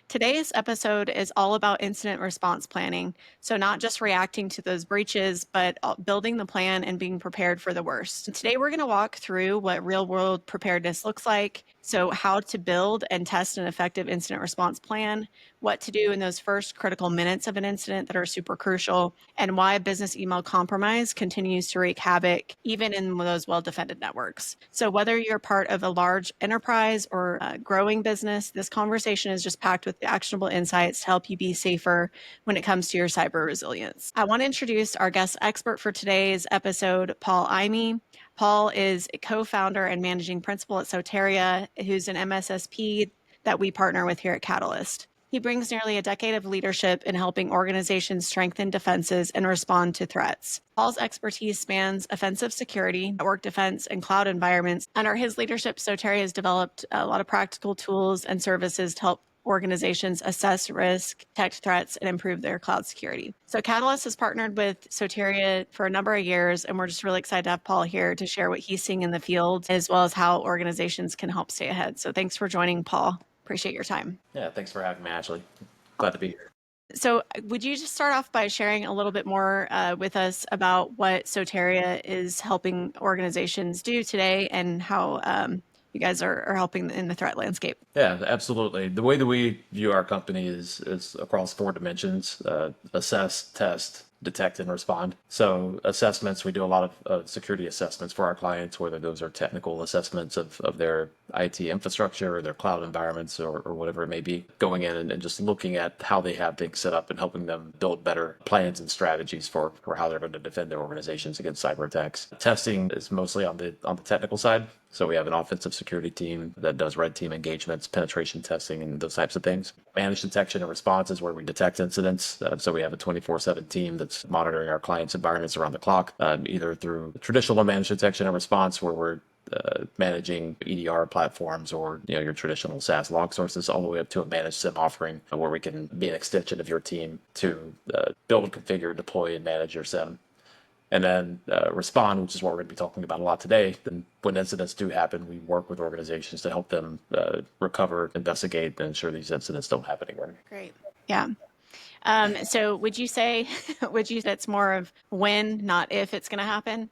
Today's episode is all about incident response planning. So, not just reacting to those breaches, but building the plan and being prepared for the worst. And today, we're going to walk through what real world preparedness looks like. So, how to build and test an effective incident response plan, what to do in those first critical minutes of an incident that are super crucial, and why business email compromise continues to wreak havoc, even in those well defended networks. So, whether you're part of a large enterprise or a growing business, this conversation is just packed with actionable insights to help you be safer when it comes to your cyber resilience. I want to introduce our guest expert for today's episode, Paul Imey. Paul is a co-founder and managing principal at Soteria, who's an MSSP that we partner with here at Catalyst. He brings nearly a decade of leadership in helping organizations strengthen defenses and respond to threats. Paul's expertise spans offensive security, network defense, and cloud environments. Under his leadership, Soteria has developed a lot of practical tools and services to help organizations assess risk, detect threats, and improve their cloud security. So Catalyst has partnered with Soteria for a number of years, and we're just really excited to have Paul here to share what he's seeing in the field, as well as how organizations can help stay ahead. So thanks for joining, Paul. Appreciate your time. Yeah, thanks for having me, Ashley. Glad to be here. So would you just start off by sharing a little bit more with us about what Soteria is helping organizations do today and how you guys are helping in the threat landscape? Yeah, absolutely. The way that we view our company is across four dimensions: assess, test, detect, and respond. So assessments, we do a lot of security assessments for our clients, whether those are technical assessments of their IT infrastructure or their cloud environments or whatever it may be, going in and just looking at how they have things set up and helping them build better plans and strategies for how they're going to defend their organizations against cyber attacks. Testing is mostly on the technical side. So we have an offensive security team that does red team engagements, penetration testing, and those types of things. Managed detection and response is where we detect incidents. So we have a 24/7 team that's monitoring our clients' environments around the clock, either through traditional managed detection and response, where we're managing EDR platforms or your traditional SaaS log sources, all the way up to a managed SIEM offering where we can be an extension of your team to build, configure, deploy, and manage your SIEM. And then respond, which is what we're going to be talking about a lot today. And when incidents do happen, we work with organizations to help them recover, investigate, and ensure these incidents don't happen again. Great. Yeah. So would you say that's more of when, not if it's going to happen?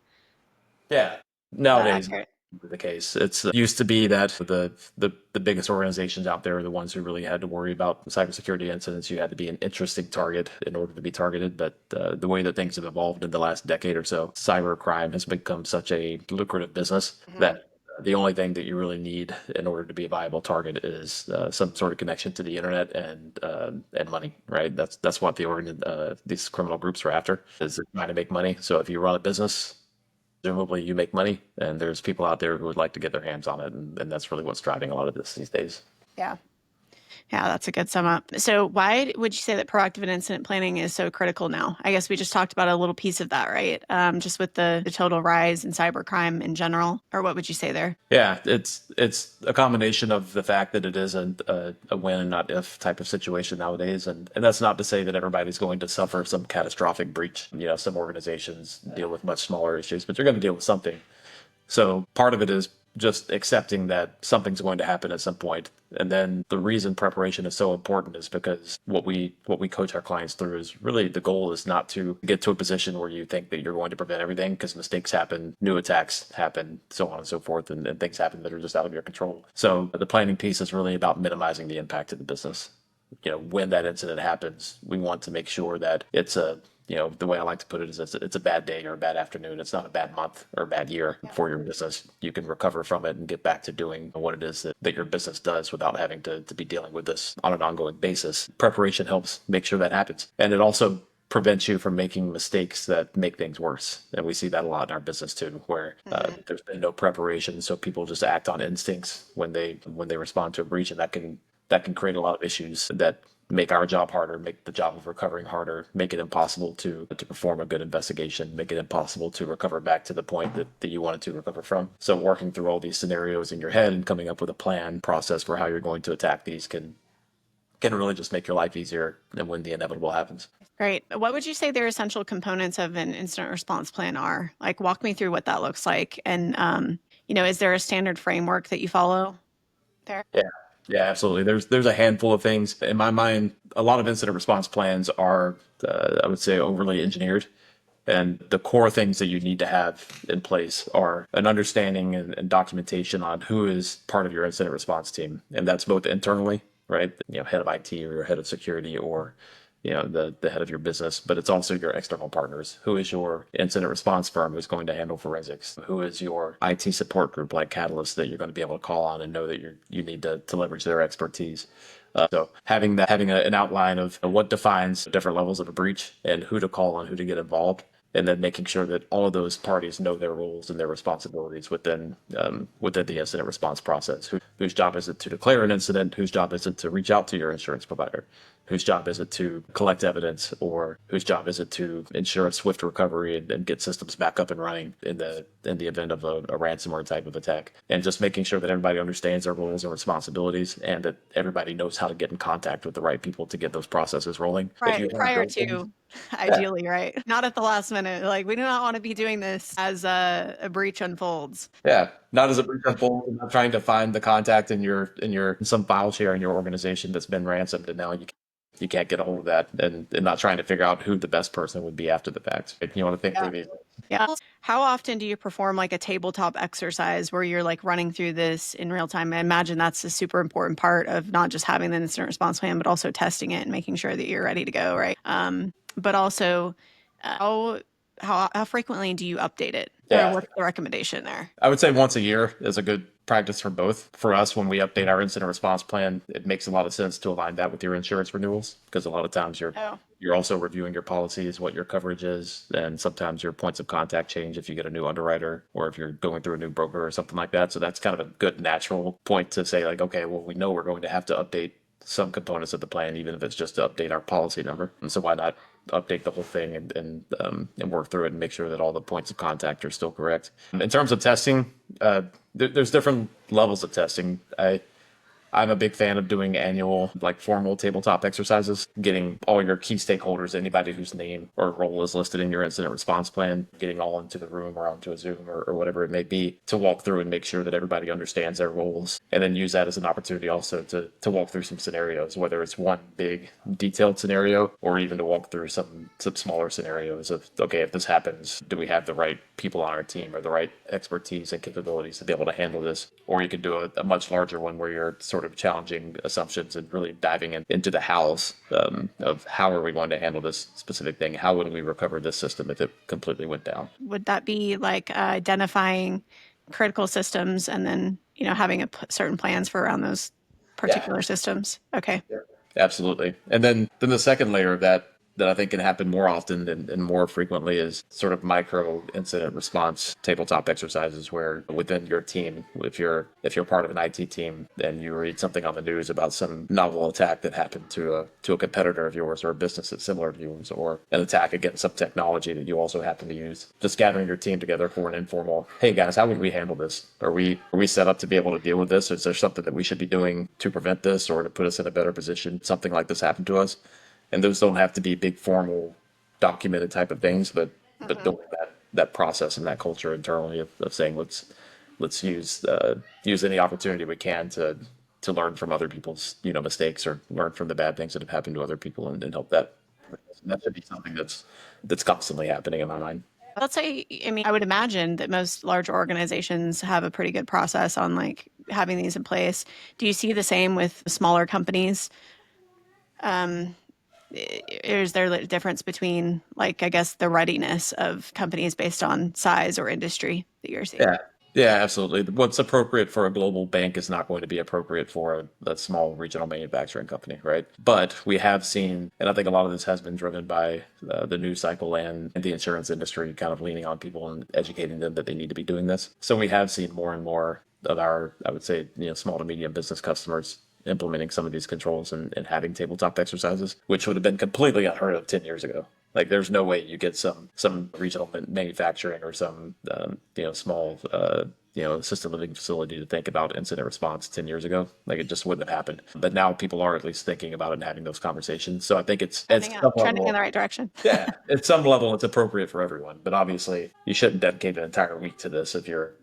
Yeah. Is that Nowadays, accurate? the case. It's used to be that the biggest organizations out there are the ones who really had to worry about cybersecurity incidents. You had to be an interesting target in order to be targeted. But the way that things have evolved in the last decade or so, cyber crime has become such a lucrative business that the only thing that you really need in order to be a viable target is some sort of connection to the internet and money, right? That's what these criminal groups are after, is trying to make money. So if you run a business, presumably you make money, and there's people out there who would like to get their hands on it, and that's really what's driving a lot of this these days. Yeah. Yeah, that's a good sum up. So why would you say that proactive and incident planning is so critical now? I guess we just talked about a little piece of that, right? Just with the total rise in cybercrime in general, or what would you say there? Yeah, it's a combination of the fact that it is a when and not if type of situation nowadays, and that's not to say that everybody's going to suffer some catastrophic breach. Some organizations deal with much smaller issues, but you're going to deal with something. So part of it is just accepting that something's going to happen at some point. And then the reason preparation is so important is because what we coach our clients through is really the goal is not to get to a position where you think that you're going to prevent everything, because mistakes happen, new attacks happen, so on and so forth, and things happen that are just out of your control. So the planning piece is really about minimizing the impact to the business. When that incident happens, we want to make sure that it's the way I like to put it is it's a bad day or a bad afternoon. It's not a bad month or a bad year for your business. You can recover from it and get back to doing what it is that your business does without having to be dealing with this on an ongoing basis. Preparation helps make sure that happens. And it also prevents you from making mistakes that make things worse. And we see that a lot in our business too, where there's been no preparation. So people just act on instincts when they respond to a breach, and that can create a lot of issues that make our job harder, make the job of recovering harder, make it impossible to perform a good investigation, make it impossible to recover back to the point that you wanted to recover from. So working through all these scenarios in your head and coming up with a plan process for how you're going to attack these can really just make your life easier than when the inevitable happens. Great. What would you say their essential components of an incident response plan are? Like, walk me through what that looks like. And, is there a standard framework that you follow there? Yeah. Yeah, absolutely. There's a handful of things in my mind. A lot of incident response plans are, I would say, overly engineered. And the core things that you need to have in place are an understanding and documentation on who is part of your incident response team. And that's both internally, right? Head of IT or head of security or, the head of your business, but it's also your external partners. Who is your incident response firm who's going to handle forensics? Who is your IT support group like Catalyst that you're going to be able to call on and know that you need to leverage their expertise? So having an outline of what defines different levels of a breach and who to call and who to get involved, and then making sure that all of those parties know their roles and their responsibilities within the incident response process. Whose job is it to declare an incident? Whose job is it to reach out to your insurance provider? Whose job is it to collect evidence, or whose job is it to ensure a swift recovery and get systems back up and running in the event of a ransomware type of attack? And just making sure that everybody understands their roles and responsibilities, and that everybody knows how to get in contact with the right people to get those processes rolling. Right. Prior to, ideally, right. Not at the last minute. Like, we do not want to be doing this as a breach unfolds. Yeah, not as a breach unfolds, not trying to find the contact in some file share in your organization that's been ransomed, and now you can't get a hold of that, and not trying to figure out who the best person would be after the fact. You want to think through these. Yeah. How often do you perform like a tabletop exercise where you're like running through this in real time? I imagine that's a super important part of not just having the incident response plan, but also testing it and making sure that you're ready to go, right? But also, how frequently do you update it? Yeah. Or what's the recommendation there? I would say once a year is a good practice for both. For us, when we update our incident response plan, it makes a lot of sense to align that with your insurance renewals, because a lot of times you're also reviewing your policies, what your coverage is, and sometimes your points of contact change if you get a new underwriter or if you're going through a new broker or something like that. So that's kind of a good natural point to say, like, okay, well, we know we're going to have to update some components of the plan, even if it's just to update our policy number. And so why not update the whole thing and work through it and make sure that all the points of contact are still correct. In terms of testing, there's different levels of testing. I'm a big fan of doing annual, like formal tabletop exercises, getting all your key stakeholders, anybody whose name or role is listed in your incident response plan, getting all into the room or onto a Zoom or whatever it may be, to walk through and make sure that everybody understands their roles, and then use that as an opportunity also to walk through some scenarios, whether it's one big detailed scenario or even to walk through some smaller scenarios of, okay, if this happens, do we have the right people on our team or the right expertise and capabilities to be able to handle this? Or you could do a much larger one where you're sort of challenging assumptions and really diving into the hows of how are we going to handle this specific thing? How would we recover this system if it completely went down? Would that be like identifying critical systems and then, having certain plans for around those particular systems? Okay. Yeah. Absolutely. And then the second layer of that I think can happen more often and more frequently is sort of micro incident response tabletop exercises where within your team, if you're part of an IT team and you read something on the news about some novel attack that happened to a competitor of yours or a business that's similar to yours, or an attack against some technology that you also happen to use, just gathering your team together for an informal, hey guys, how would we handle this? Are we set up to be able to deal with this? Is there something that we should be doing to prevent this or to put us in a better position? Something like this happened to us. And those don't have to be big formal documented type of things, but building that process and that culture internally of saying let's use any opportunity we can to learn from other people's mistakes or learn from the bad things that have happened to other people and help that. And that should be something that's constantly happening in my mind. Let's say, I would imagine that most large organizations have a pretty good process on like having these in place. Do you see the same with smaller companies? Is there a difference between, like, I guess, the readiness of companies based on size or industry that you're seeing? Yeah, absolutely. What's appropriate for a global bank is not going to be appropriate for a small regional manufacturing company, right? But we have seen, and I think a lot of this has been driven by the news cycle and the insurance industry kind of leaning on people and educating them that they need to be doing this. So we have seen more and more of our, I would say, small to medium business customers implementing some of these controls and having tabletop exercises, which would have been completely unheard of 10 years ago. Like, there's no way you get some regional manufacturing or some small assisted living facility to think about incident response 10 years ago. Like, it just wouldn't have happened. But now people are at least thinking about it and having those conversations. So I think it's trending in the right direction. Yeah, at some level it's appropriate for everyone. But obviously you shouldn't dedicate an entire week to this if you're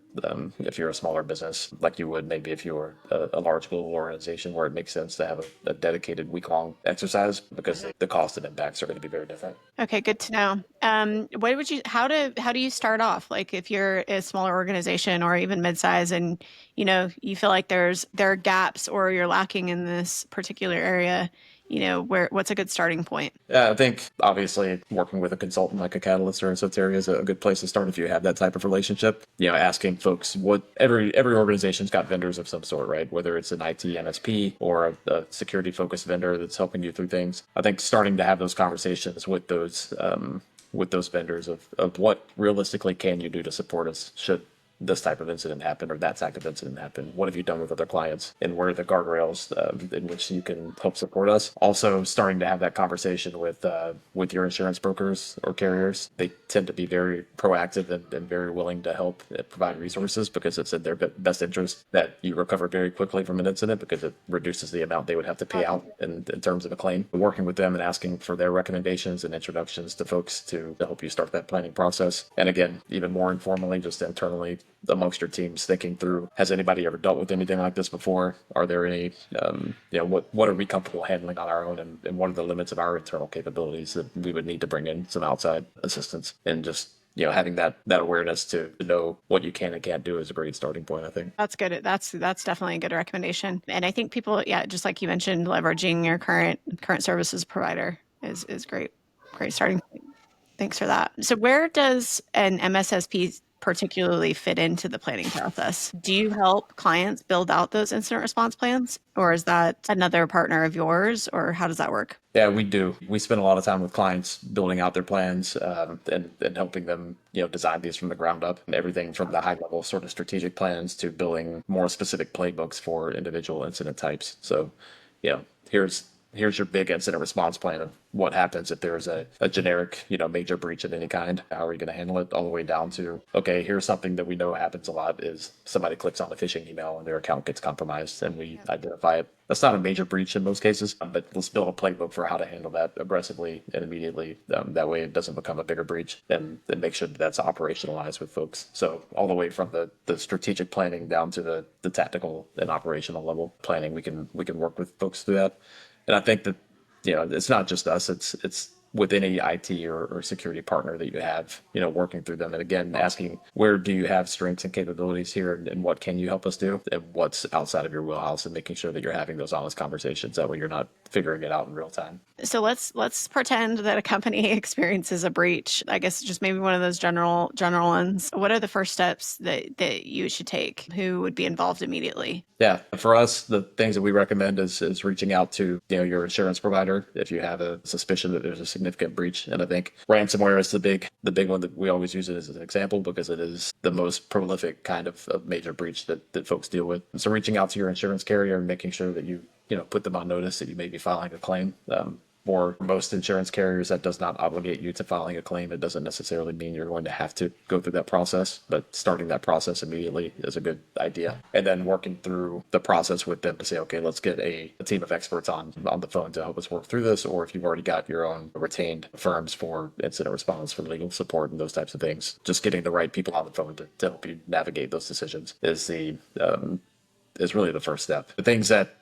if you're a smaller business, like you would maybe if you were a large global organization, where it makes sense to have a dedicated week-long exercise, because the cost and impacts are going to be very different. Okay, good to know. What would you, how do you start off? Like if you're a smaller organization or even mid-size and, you feel like there are gaps or you're lacking in this particular area, what's a good starting point? Yeah, I think obviously working with a consultant like a Catalyst or a Soteria is a good place to start if you have that type of relationship. Asking folks what every organization's got vendors of some sort, right? Whether it's an IT MSP or a security focused vendor that's helping you through things. I think starting to have those conversations with those vendors of what realistically can you do to support us should this type of incident happen or that type of incident happen? What have you done with other clients? And where are the guardrails in which you can help support us? Also, starting to have that conversation with your insurance brokers or carriers. They tend to be very proactive and very willing to help provide resources, because it's in their best interest that you recover very quickly from an incident, because it reduces the amount they would have to pay out in terms of a claim. Working with them and asking for their recommendations and introductions to folks to help you start that planning process. And again, even more informally, just internally amongst your teams, thinking through, has anybody ever dealt with anything like this before? Are there any, what are we comfortable handling on our own, and what are the limits of our internal capabilities that we would need to bring in some outside assistance? And just, having that awareness to know what you can and can't do is a great starting point, I think. That's good. That's definitely a good recommendation. And I think people, yeah, just like you mentioned, leveraging your current services provider is great. Great starting point. Thanks for that. So where does an MSSP particularly fit into the planning process? Do you help clients build out those incident response plans, or is that another partner of yours, or how does that work? Yeah, we do. We spend a lot of time with clients building out their plans, and helping them, design these from the ground up. And everything from the high level sort of strategic plans to building more specific playbooks for individual incident types. So, here's your big incident response plan of what happens if there's a generic, major breach of any kind. How are you going to handle it? All the way down to, okay, here's something that we know happens a lot is somebody clicks on a phishing email and their account gets compromised, and we identify it. That's not a major breach in most cases, but let's build a playbook for how to handle that aggressively and immediately. That way it doesn't become a bigger breach, and make sure that that's operationalized with folks. So all the way from the strategic planning down to the tactical and operational level planning, we can work with folks through that. And I think that, it's not just us, it's with any IT or security partner that you have, working through them. And again, asking, where do you have strengths and capabilities here, and what can you help us do, and what's outside of your wheelhouse, and making sure that you're having those honest conversations. That way you're not figuring it out in real time. So let's pretend that a company experiences a breach. I guess just maybe one of those general ones. What are the first steps that you should take? Who would be involved immediately? Yeah, for us, the things that we recommend is reaching out to your insurance provider if you have a suspicion that there's a significant breach. And I think ransomware is the big one that we always use it as an example, because it is the most prolific kind of major breach that folks deal with. And so reaching out to your insurance carrier and making sure that you put them on notice that you may be filing a claim. For most insurance carriers, that does not obligate you to filing a claim. It doesn't necessarily mean you're going to have to go through that process, but starting that process immediately is a good idea. And then working through the process with them to say, okay, let's get a team of experts on the phone to help us work through this. Or if you've already got your own retained firms for incident response, for legal support and those types of things, just getting the right people on the phone to help you navigate those decisions is really the first step. The things that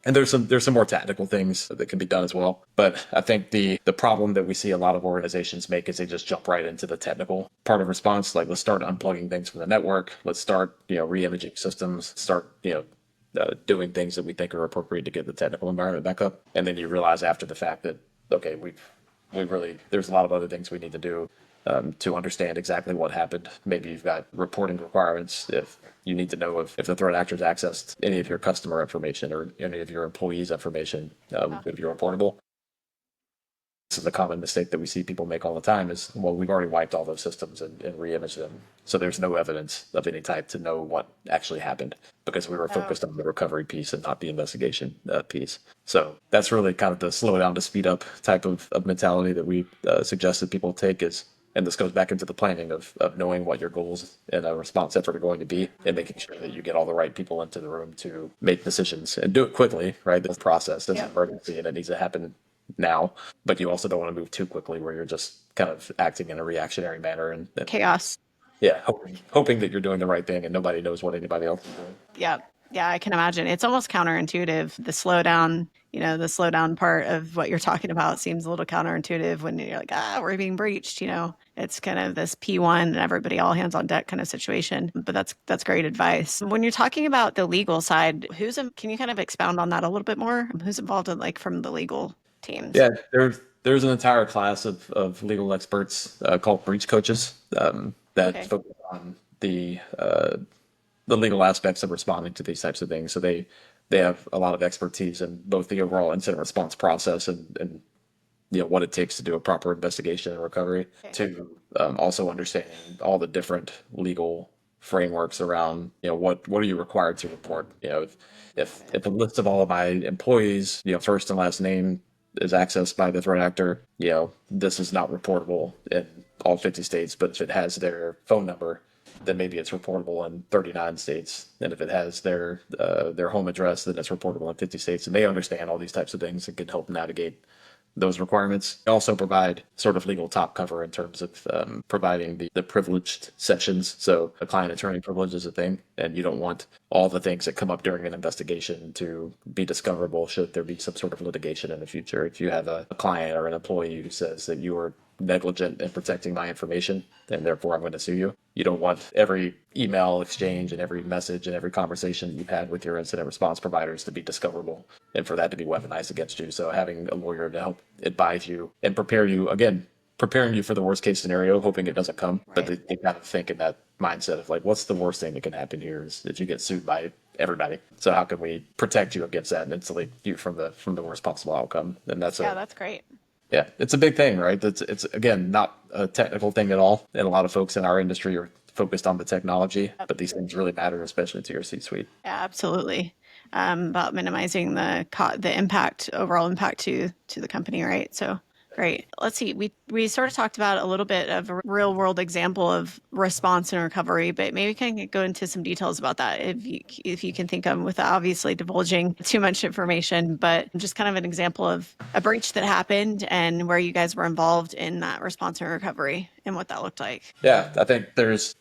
And there's some more tactical things that can be done as well. But I think the problem that we see a lot of organizations make is they just jump right into the technical part of response. Like, let's start unplugging things from the network. Let's start, re-imaging systems, start, doing things that we think are appropriate to get the technical environment back up. And then you realize after the fact that, okay, there's a lot of other things we need to do to understand exactly what happened. Maybe you've got reporting requirements if you need to know if the threat actors accessed any of your customer information or any of your employees' information, if you're reportable. This is a common mistake that we see people make all the time is, well, we've already wiped all those systems and re-imaged them. So there's no evidence of any type to know what actually happened because we were focused on the recovery piece and not the investigation piece. So that's really kind of the slow down to speed up type of mentality that we suggested people take is, and this goes back into the planning of knowing what your goals in a response effort are going to be and making sure that you get all the right people into the room to make decisions and do it quickly, right? This process is an emergency and it needs to happen now, but you also don't want to move too quickly where you're just kind of acting in a reactionary manner and chaos. yeah, hoping that you're doing the right thing and nobody knows what anybody else is doing. Yeah. Yeah, I can imagine. It's almost counterintuitive. The slowdown part of what you're talking about seems a little counterintuitive when you're like, we're being breached. It's kind of this P1 and everybody all hands on deck kind of situation. But that's great advice. When you're talking about the legal side, can you kind of expound on that a little bit more? Who's involved in like from the legal teams? Yeah, there's an entire class of legal experts called breach coaches that Okay. focus on the legal aspects of responding to these types of things. So they have a lot of expertise in both the overall incident response process and what it takes to do a proper investigation and recovery, Okay. to also understanding all the different legal frameworks around what are you required to report. If a list of all of my employees, first and last name is accessed by the threat actor, this is not reportable in all 50 states. But if it has their phone number, then maybe it's reportable in 39 states. And if it has their home address, then it's reportable in 50 states. And they understand all these types of things and can help navigate those requirements. They also provide sort of legal top cover in terms of providing the privileged sections. So a client attorney privilege is a thing, and you don't want all the things that come up during an investigation to be discoverable should there be some sort of litigation in the future. If you have a client or an employee who says that you are negligent in protecting my information, and therefore I'm going to sue you. You don't want every email exchange and every message and every conversation you've had with your incident response providers to be discoverable and for that to be weaponized against you. So having a lawyer to help advise you and prepare you, again, preparing you for the worst case scenario, hoping it doesn't come. But they got to think in that mindset of like, what's the worst thing that can happen here is that you get sued by everybody. So how can we protect you against that and insulate you from the worst possible outcome? And that's That's great. yeah, it's a big thing, right? It's again not a technical thing at all, and a lot of folks in our industry are focused on the technology, but these things really matter, especially to your C-suite. Yeah, absolutely. About minimizing the impact, overall impact to the company, right? So great. Let's see. We sort of talked about a little bit of a real world example of response and recovery, but maybe we can go into some details about that if you can think of them, without obviously divulging too much information, but just kind of an example of a breach that happened and where you guys were involved in that response and recovery and what that looked like. Yeah, I think there's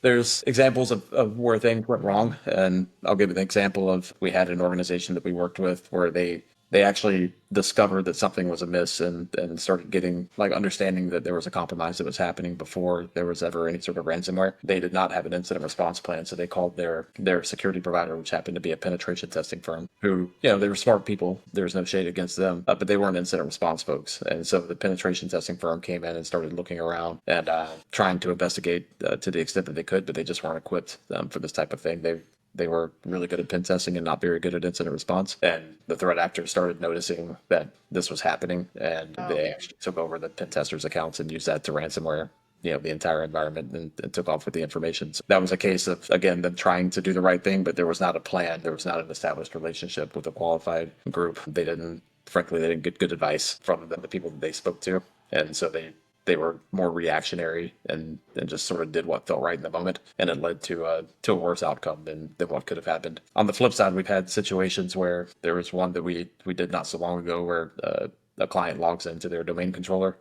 examples of where things went wrong, and I'll give an example of we had an organization that we worked with where they actually discovered that something was amiss and started getting like understanding that there was a compromise that was happening before there was ever any sort of ransomware. They did not have an incident response plan, so they called their security provider, which happened to be a penetration testing firm, who they were smart people. There's no shade against them, but they weren't incident response folks. And so the penetration testing firm came in and started looking around and trying to investigate to the extent that they could, but they just weren't equipped for this type of thing. They were really good at pen testing and not very good at incident response. And the threat actors started noticing that this was happening, and they actually took over the pen testers' accounts and used that to ransomware the entire environment and took off with the information. So that was a case of, again, them trying to do the right thing, but there was not a plan. There was not an established relationship with a qualified group. Frankly, they didn't get good advice from the people that they spoke to. And so they were more reactionary and just sort of did what felt right in the moment, and it led to a worse outcome than what could have happened. On the flip side, we've had situations where there was one that we did not so long ago where a client logs into their domain controller,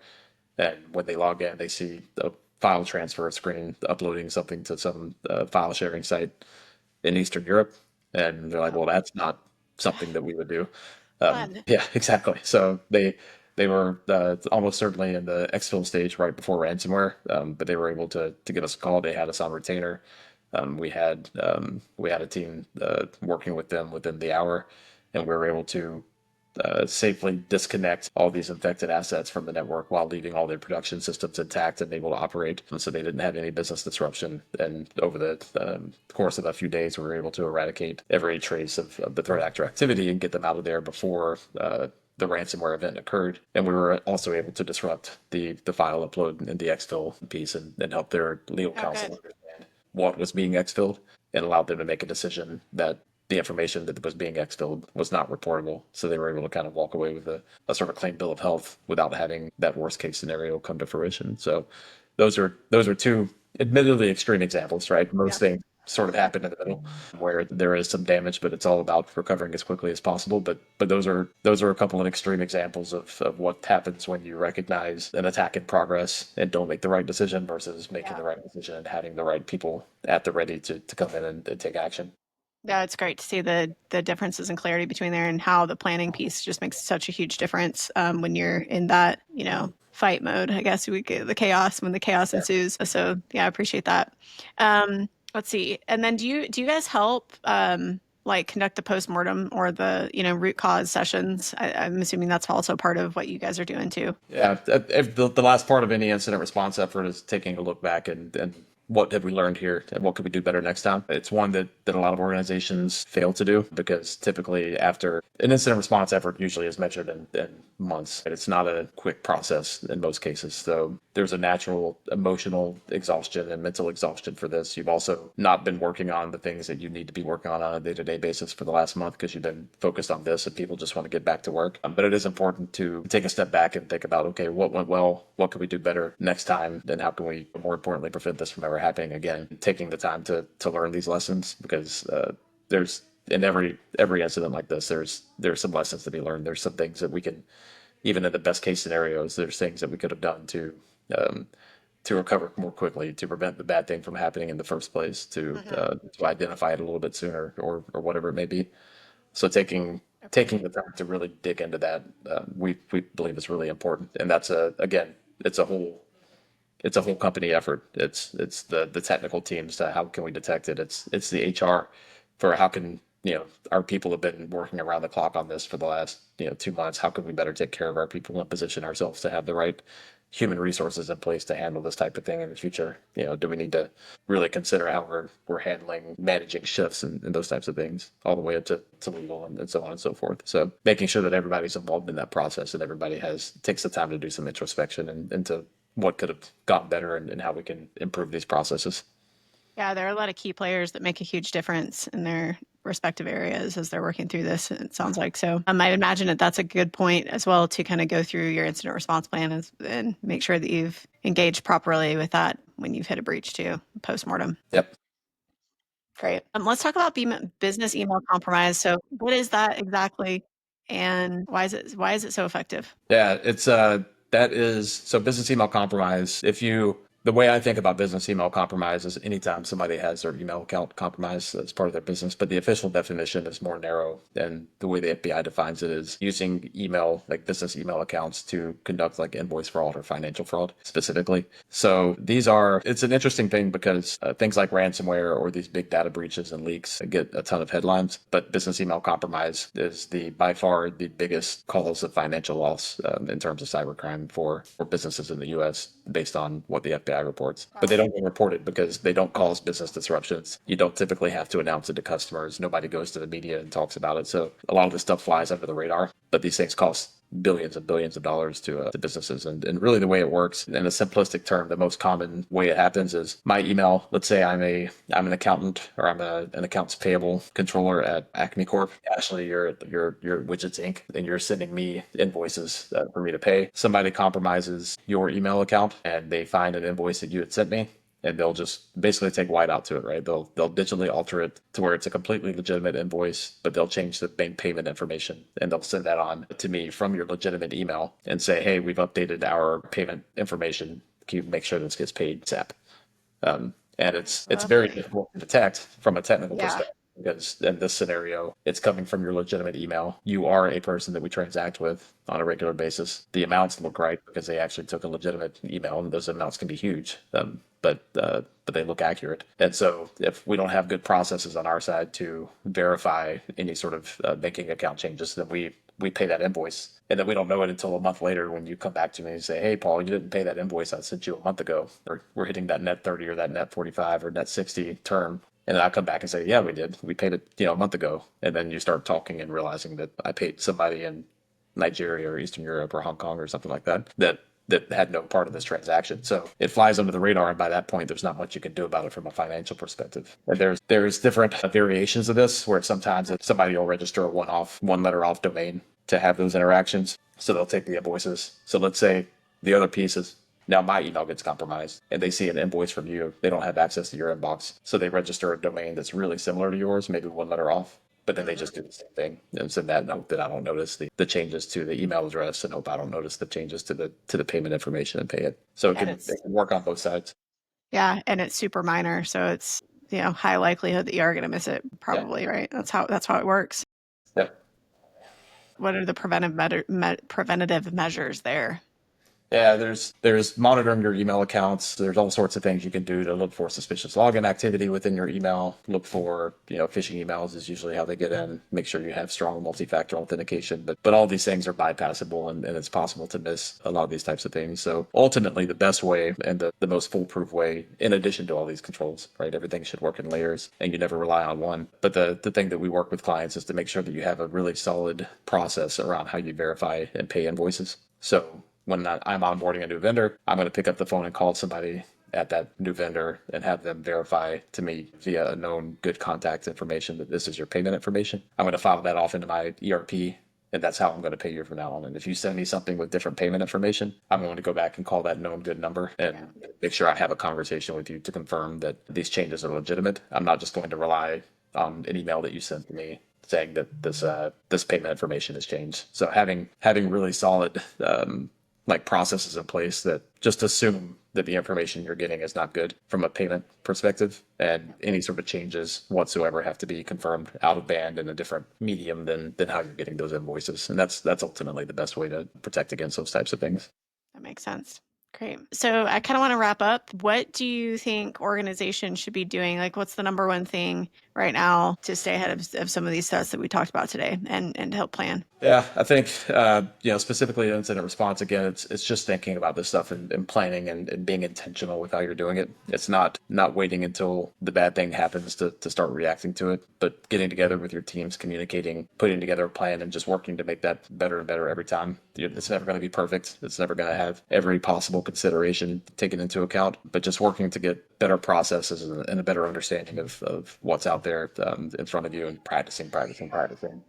and when they log in, they see a file transfer screen uploading something to some file sharing site in Eastern Europe, and they're like, well, that's not something that we would do. Fun. Yeah, exactly. So they were almost certainly in the exfil stage right before ransomware, but they were able to give us a call. They had us on retainer. We had a team working with them within the hour, and we were able to safely disconnect all these infected assets from the network while leaving all their production systems intact and able to operate. And so they didn't have any business disruption. And over the course of a few days, we were able to eradicate every trace of the threat actor activity and get them out of there before the ransomware event occurred. And we were also able to disrupt the file upload and the exfil piece and help their legal counsel understand what was being exfilled and allowed them to make a decision that the information that was being exfilled was not reportable. So they were able to kind of walk away with a sort of clean bill of health without having that worst case scenario come to fruition. So those are two admittedly extreme examples, right? Most things sort of happen in the middle where there is some damage, but it's all about recovering as quickly as possible. But those are a couple of extreme examples of what happens when you recognize an attack in progress and don't make the right decision versus making the right decision and having the right people at the ready to come in and take action. Yeah, it's great to see the differences and clarity between there and how the planning piece just makes such a huge difference when you're in that, fight mode. I guess we get the chaos when the chaos ensues. So yeah, I appreciate that. Let's see. And then do you guys help like conduct the postmortem or the root cause sessions? I'm assuming that's also part of what you guys are doing too. Yeah, the last part of any incident response effort is taking a look back and what have we learned here and what could we do better next time. It's one that a lot of organizations fail to do because typically after an incident response effort usually is measured in months. It's not a quick process in most cases. So there's a natural emotional exhaustion and mental exhaustion for this. You've also not been working on the things that you need to be working on a day-to-day basis for the last month because you've been focused on this and people just want to get back to work. But it is important to take a step back and think about, okay, what went well? What can we do better next time? And how can we, more importantly, prevent this from ever happening again? Taking the time to learn these lessons because there's in every incident like this, there's some lessons to be learned. There's some things that we can, even in the best case scenarios, there's things that we could have done to recover more quickly, to prevent the bad thing from happening in the first place, to identify it a little bit sooner, or whatever it may be. So taking the time to really dig into that, we believe is really important, and that's again, it's a whole company effort. It's the technical teams to how can we detect it. It's the HR for how can our people have been working around the clock on this for the last 2 months. How can we better take care of our people and position ourselves to have the right human resources in place to handle this type of thing in the future? Do we need to really consider how we're handling managing shifts and those types of things all the way up to legal and so on and so forth. So making sure that everybody's involved in that process and everybody takes the time to do some introspection and into what could have gotten better and how we can improve these processes. Yeah, there are a lot of key players that make a huge difference in their respective areas as they're working through this. It sounds like so. I imagine that's a good point as well to kind of go through your incident response plan and make sure that you've engaged properly with that when you've hit a breach too, postmortem. Yep. Great. Let's talk about business email compromise. So, what is that exactly, and why is it so effective? Yeah, it's so business email compromise. The way I think about business email compromise is anytime somebody has their email account compromised as part of their business, but the official definition is more narrow, and the way the FBI defines it is using email, like business email accounts, to conduct like invoice fraud or financial fraud specifically. So it's an interesting thing because things like ransomware or these big data breaches and leaks get a ton of headlines, but business email compromise is by far the biggest cause of financial loss in terms of cybercrime for businesses in the U.S. based on what the FBI reports. But they don't get reported because they don't cause business disruptions. You don't typically have to announce it to customers. Nobody goes to the media and talks about it. So a lot of this stuff flies under the radar, but these things cost billions and billions of dollars to businesses. And really the way it works, in a simplistic term, the most common way it happens is my email. Let's say I'm an accountant or I'm an accounts payable controller at Acme Corp. Ashley, you're Widgets Inc. and you're sending me invoices for me to pay. Somebody compromises your email account and they find an invoice that you had sent me, and they'll just basically take whiteout to it, right? They'll digitally alter it to where it's a completely legitimate invoice, but they'll change the bank payment information and they'll send that on to me from your legitimate email and say, hey, we've updated our payment information. Can you make sure this gets paid ASAP? And it's very difficult to detect from a technical perspective. Because in this scenario, it's coming from your legitimate email. You are a person that we transact with on a regular basis. The amounts look right because they actually took a legitimate email, and those amounts can be huge, but they look accurate. And so if we don't have good processes on our side to verify any sort of banking account changes, then we pay that invoice. And then we don't know it until a month later when you come back to me and say, hey, Paul, you didn't pay that invoice I sent you a month ago. Or we're hitting that net 30 or that net 45 or net 60 term. And then I come back and say, yeah, we did. We paid it, a month ago. And then you start talking and realizing that I paid somebody in Nigeria or Eastern Europe or Hong Kong or something like that had no part of this transaction. So it flies under the radar. And by that point, there's not much you can do about it from a financial perspective. And there's different variations of this where sometimes somebody will register a one letter off domain to have those interactions. So they'll take the invoices. So let's say the other piece is Now my email gets compromised and they see an invoice from you. They don't have access to your inbox. So they register a domain that's really similar to yours, maybe one letter off, but then they just do the same thing and send that note that I don't notice the changes to the email address and hope I don't notice the changes to the payment information and pay it. So And it can work on both sides. yeah, and it's super minor, so it's high likelihood that you are going to miss it, probably, right? That's how it works. Yep. What are the preventative measures there? Yeah, there's monitoring your email accounts. There's all sorts of things you can do to look for suspicious login activity within your email. Look for, phishing emails is usually how they get in. Make sure you have strong multi-factor authentication. But all these things are bypassable and it's possible to miss a lot of these types of things. So ultimately the best way and the most foolproof way, in addition to all these controls, right? Everything should work in layers and you never rely on one. But the thing that we work with clients is to make sure that you have a really solid process around how you verify and pay invoices. So when I'm onboarding a new vendor, I'm going to pick up the phone and call somebody at that new vendor and have them verify to me via a known good contact information that this is your payment information. I'm going to file that off into my ERP, and that's how I'm going to pay you from now on. And if you send me something with different payment information, I'm going to go back and call that known good number and make sure I have a conversation with you to confirm that these changes are legitimate. I'm not just going to rely on an email that you sent to me saying that this payment information has changed. So having really solid processes in place that just assume that the information you're getting is not good from a payment perspective, and any sort of changes whatsoever have to be confirmed out of band in a different medium than how you're getting those invoices. And that's ultimately the best way to protect against those types of things. That makes sense. Great. So I kind of want to wrap up. What do you think organizations should be doing? Like, what's the number one thing right now to stay ahead of some of these threats that we talked about today and to help plan? Yeah, I think, specifically incident response, again, it's just thinking about this stuff and planning and being intentional with how you're doing it. It's not waiting until the bad thing happens to start reacting to it, but getting together with your teams, communicating, putting together a plan, and just working to make that better and better every time. It's never going to be perfect. It's never going to have every possible consideration taken into account, but just working to get better processes and a better understanding of what's out there in front of you, and practicing,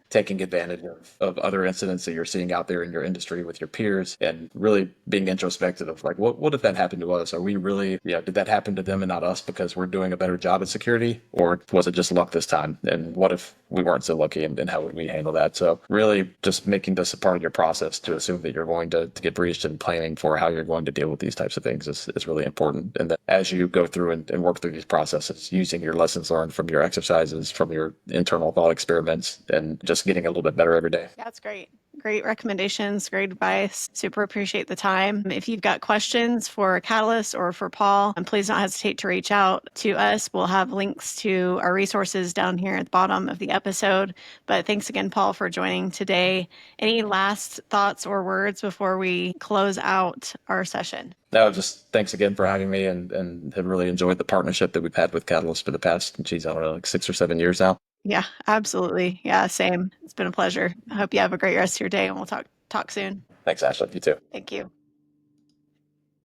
taking advantage of other incidents that you're seeing out there in your industry with your peers, and really being introspective of like, what if that happened to us? Are we really, did that happen to them and not us because we're doing a better job at security? Or was it just luck this time? And what if we weren't so lucky, and how would we handle that? So really just making this a part of your process to assume that you're going to get breached, and planning for how you're going to deal with these types of things is really important. And that as you go through and work through these processes, using your lessons learned from your exercises, from your internal thought experiments, and just getting a little bit better every day. That's great. Great recommendations, great advice. Super appreciate the time. If you've got questions for Catalyst or for Paul, please don't hesitate to reach out to us. We'll have links to our resources down here at the bottom of the episode. But thanks again, Paul, for joining today. Any last thoughts or words before we close out our session? No, just thanks again for having me, and have really enjoyed the partnership that we've had with Catalyst for the past, I don't know, like 6 or 7 years now. Yeah, absolutely. Yeah, same. It's been a pleasure. I hope you have a great rest of your day, and we'll talk soon. Thanks, Ashley. You too. Thank you.